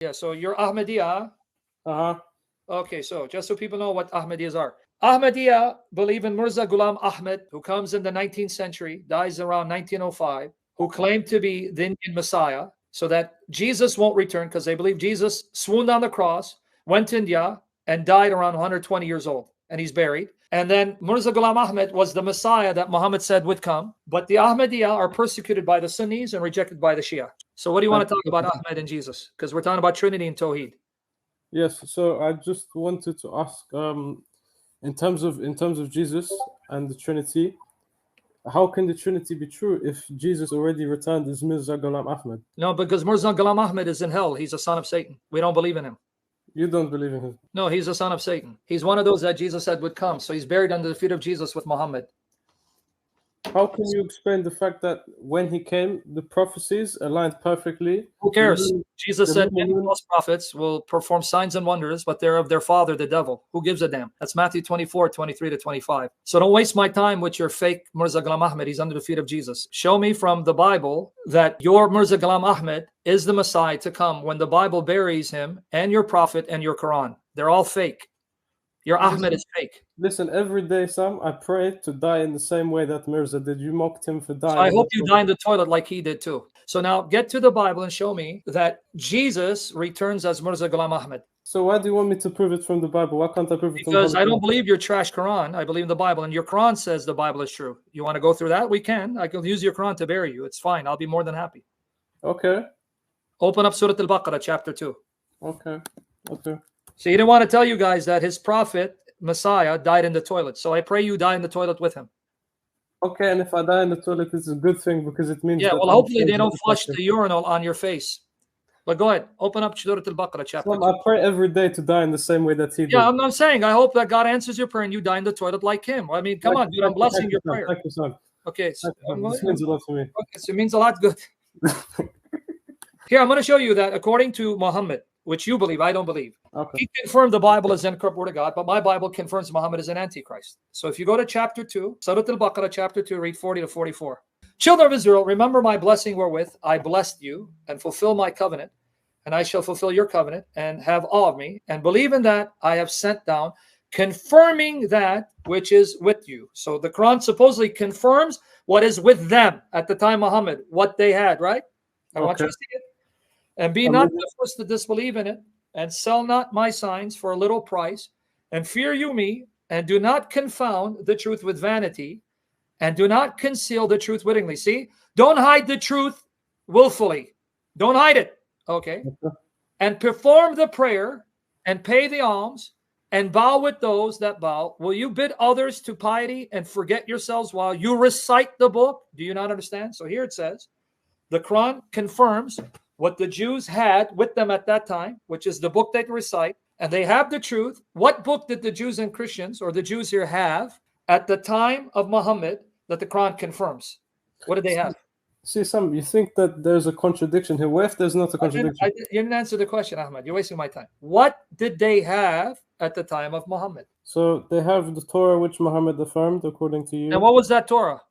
Yeah, so you're Ahmadiyya. Uh-huh. Okay, so just so people know what Ahmadiyyas are. Ahmadiyya believe in Mirza Ghulam Ahmad, who comes in the 19th century, dies around 1905, who claimed to be the Indian Messiah, so that Jesus won't return because they believe Jesus swooned on the cross, went to India, and died around 120 years old, and he's buried. And then Mirza Ghulam Ahmad was the Messiah that Muhammad said would come. But the Ahmadiyya are persecuted by the Sunnis and rejected by the Shia. So what do you want to talk about Ahmad and Jesus? Because we're talking about Trinity and Tawheed. Yes, so I just wanted to ask, in terms of Jesus and the Trinity, how can the Trinity be true if Jesus already returned as Mirza Ghulam Ahmad? No, because Mirza Ghulam Ahmad is in hell. He's a son of Satan. We don't believe in him. You don't believe in him? No, he's a son of Satan. He's one of those that Jesus said would come. So he's buried under the feet of Jesus with Muhammad. How can you explain the fact that when he came, the prophecies aligned perfectly? Who cares? The moon- Jesus the said moon- many false prophets will perform signs and wonders, but they're of their father, the devil. Who gives a damn? That's Matthew 24, 23 to 25. So don't waste my time with your fake Mirza Ghulam Ahmad. He's under the feet of Jesus. Show me from the Bible that your Mirza Ghulam Ahmad is the Messiah to come when the Bible buries him and your prophet and your Quran. They're all fake. Your Ahmed is fake. Listen, every day, Sam, I pray to die in the same way that Mirza did. You mocked him for dying. So I hope you die in the toilet like he did too. So now get to the Bible and show me that Jesus returns as Mirza Ghulam Ahmad. So why do you want me to prove it from the Bible? Why can't I prove it from the Because Bible? I don't believe your trash Quran. I believe in the Bible. And your Quran says the Bible is true. You want to go through that? We can. I can use your Quran to bury you. It's fine. I'll be more than happy. Okay. Open up Surah Al-Baqarah, chapter 2. Okay. Okay. So he didn't want to tell you guys that his prophet, Messiah, died in the toilet. So I pray you die in the toilet with him. Okay, and if I die in the toilet, it's a good thing because it means Yeah, that well, I'm hopefully they changing don't the flush factor. the urinal on your face. But go ahead. Open up Surah Al-Baqarah, chapter Sam, 2. I pray every day to die in the same way that he did. Yeah, I'm not saying. I hope that God answers your prayer and you die in the toilet like him. I mean, come on, dude. I'm blessing your prayer. Thank you, Sam. Okay. So, This means a lot to me. okay, so it means a lot. Good. Here, I'm going to show you that according to Muhammad, which you believe, I don't believe. Okay. He confirmed the Bible as the incorrupt word of God, but my Bible confirms Muhammad as an antichrist. So if you go to chapter 2, Surah Al-Baqarah, chapter 2, read 40 to 44. Children of Israel, remember my blessing wherewith I blessed you and fulfill my covenant, and I shall fulfill your covenant and have awe of me, and believe in that I have sent down, confirming that which is with you. So the Quran supposedly confirms what is with them at the time Muhammad, what they had, right? I want you to see it. And be not the first to disbelieve in it, and sell not my signs for a little price, and fear you me, and do not confound the truth with vanity, and do not conceal the truth wittingly. See, don't hide the truth willfully. Don't hide it. Okay. And perform the prayer, and pay the alms, and bow with those that bow. Will you bid others to piety and forget yourselves while you recite the book? Do you not understand? So here it says, the Quran confirms what the Jews had with them at that time, which is the book they recite, and they have the truth. What book did the Jews and Christians, or the Jews here, have at the time of Muhammad that the Quran confirms? What did they have? See, Sam, you think that there's a contradiction here. What if there's not a contradiction? You didn't answer the question, Ahmad. You're wasting my time. What did they have at the time of Muhammad? So they have the Torah, which Muhammad affirmed, according to you. And what was that Torah?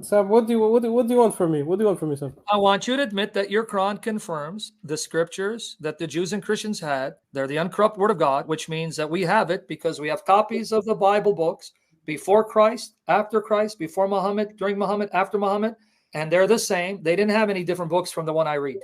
Sam, what do you want from me? What do you want from me, Sam? I want you to admit that your Quran confirms the scriptures that the Jews and Christians had. They're the uncorrupt word of God, which means that we have it because we have copies of the Bible books before Christ, after Christ, before Muhammad, during Muhammad, after Muhammad, and they're the same. They didn't have any different books from the one I read.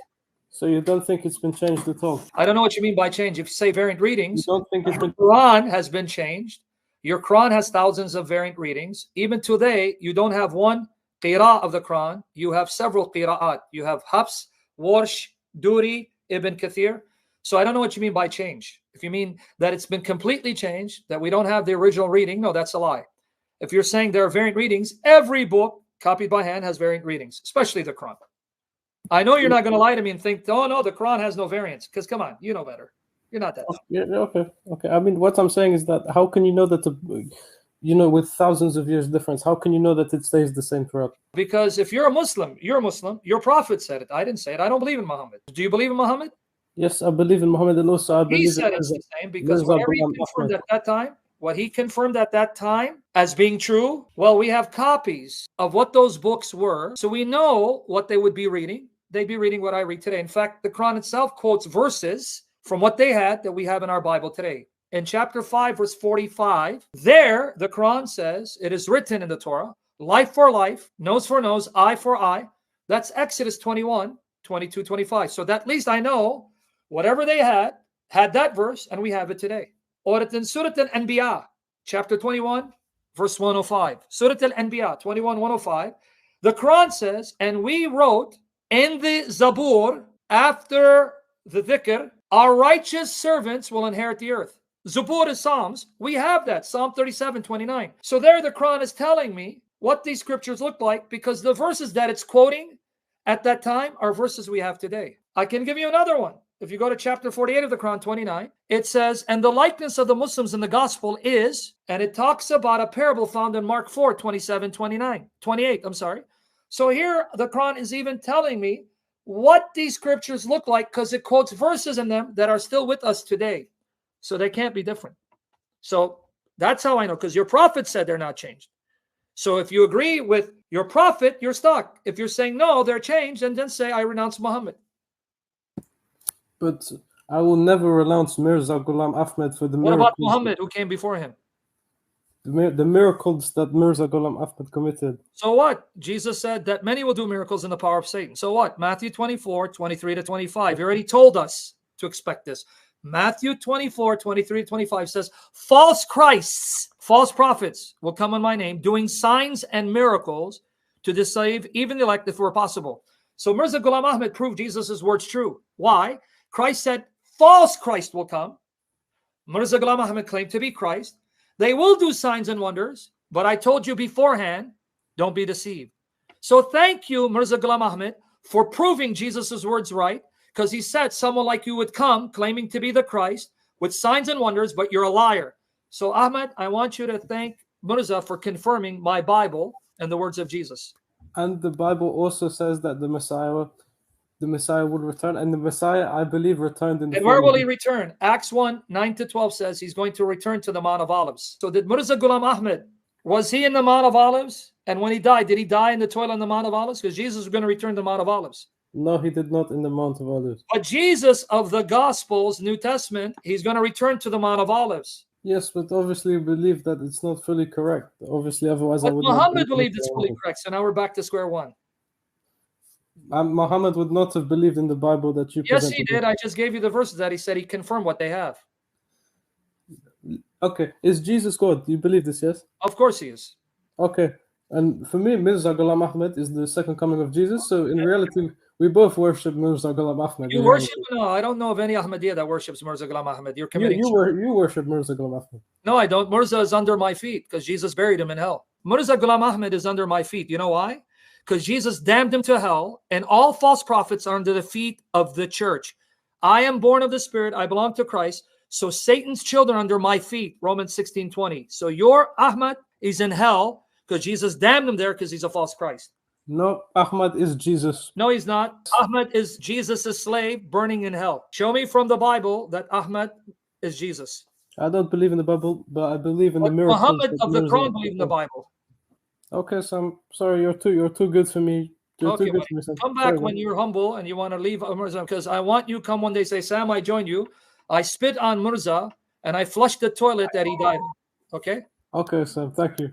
So you don't think it's been changed at all? I don't know what you mean by change. If you say variant readings, You don't think it's been... the Quran has been changed. Your Quran has thousands of variant readings. Even today, you don't have one qira'ah of the Quran. You have several qira'at. You have Hafs, Warsh, Duri, Ibn Kathir. So I don't know what you mean by change. If you mean that it's been completely changed, that we don't have the original reading, no, that's a lie. If you're saying there are variant readings, every book copied by hand has variant readings, especially the Quran. I know you're not going to lie to me and think, oh, no, the Quran has no variants, because come on, you know better. You're not that. Yeah, okay. I mean, what I'm saying is that how can you know that with thousands of years difference, how can you know that it stays the same throughout? Because if you're a Muslim, your prophet said it. I didn't say it. I don't believe in Muhammad. Do you believe in Muhammad? Yes, I believe in Muhammad, and also I believe He said it's the same because whatever he confirmed at that time, what he confirmed at that time as being true, well, we have copies of what those books were. So we know what they would be reading. they'd be reading what I read today. In fact, the Quran itself quotes verses from what they had that we have in our Bible today. In chapter 5, verse 45, there the Quran says, it is written in the Torah, life for life, nose for nose, eye for eye. That's Exodus 21, 22, 25. So that at least I know whatever they had that verse, and we have it today. Or in Surah Al-Anbiya, chapter 21, verse 105. Surah Al-Anbiya, 21, 105. The Quran says, and we wrote in the Zabur, after the dhikr, our righteous servants will inherit the earth. Zabur is Psalms. We have that, Psalm 37, 29. So there the Quran is telling me what these scriptures look like, because the verses that it's quoting at that time are verses we have today. I can give you another one. If you go to chapter 48 of the Quran, 29, it says, and the likeness of the Muslims in the gospel is, and it talks about a parable found in Mark 4, 27, 28, I'm sorry. So here the Quran is even telling me what these scriptures look like, because it quotes verses in them that are still with us today. So they can't be different. So that's how I know, because your prophet said they're not changed. So if you agree with your prophet, you're stuck. If you're saying no, they're changed, and then say, I renounce Muhammad. But I will never renounce Mirza Ghulam Ahmad for the What miracles. about Muhammad, who came before him? The miracles that Mirza Ghulam Ahmad committed. So what? Jesus said that many will do miracles in the power of Satan. So what? Matthew 24, 23 to 25. He already told us to expect this. Matthew 24, 23 to 25 says, false Christs, false prophets will come in my name, doing signs and miracles to deceive even the elect if it were possible. So Mirza Ghulam Ahmad proved Jesus' words true. Why? Christ said, false Christ will come. Mirza Ghulam Ahmad claimed to be Christ. They will do signs and wonders, but I told you beforehand, don't be deceived. So thank you, Mirza Ghulam Ahmad, for proving Jesus' words right, because he said someone like you would come claiming to be the Christ with signs and wonders, but you're a liar. So Ahmad, I want you to thank Mirza for confirming my Bible and the words of Jesus. And the Bible also says that the Messiah would return, and the Messiah, I believe, returned in the And where will he return? Acts 1, 9 to 12 says he's going to return to the Mount of Olives. So did Mirza Ghulam Ahmad, was he in the Mount of Olives? And when he died, did he die in the toil on the Mount of Olives? Because Jesus is going to return to the Mount of Olives. No, he did not in the Mount of Olives. But Jesus of the Gospels, New Testament, he's going to return to the Mount of Olives. Yes, but obviously we believe that it's not fully correct. Obviously, otherwise but I would Muhammad believed it's fully correct. So now we're back to square one. Muhammad would not have believed in the Bible that you presented. Yes, he did. I just gave you the verses that he said he confirmed what they have. Okay. Is Jesus God? Do you believe this, yes? Of course he is. Okay. And for me, Mirza Ghulam Ahmad is the second coming of Jesus. So in reality, we both worship Mirza Ghulam Ahmad. You worship? No, I don't know of any Ahmadiyya that worships Mirza Ghulam Ahmad. You're committing. You worship Mirza Ghulam Ahmad. No, I don't. Mirza is under my feet because Jesus buried him in hell. Mirza Ghulam Ahmad is under my feet. You know why? Because Jesus damned him to hell, and all false prophets are under the feet of the church. I am born of the Spirit. I belong to Christ. So Satan's children under my feet, Romans 16:20. So your Ahmad is in hell because Jesus damned him there because he's a false Christ. No, Ahmad is Jesus. No, he's not. Ahmad is Jesus' slave burning in hell. Show me from the Bible that Ahmad is Jesus. I don't believe in the Bible, but I believe in the miracles. Muhammad of the Quran believe in the Bible. Okay, so I'm sorry, you're too good for me. Okay, too good for me. Come back when you're humble and you want to leave Mirza, because I want you come one day say, Sam, I joined you. I spit on Mirza and I flushed the toilet that he died in. Okay? Okay, Sam, thank you.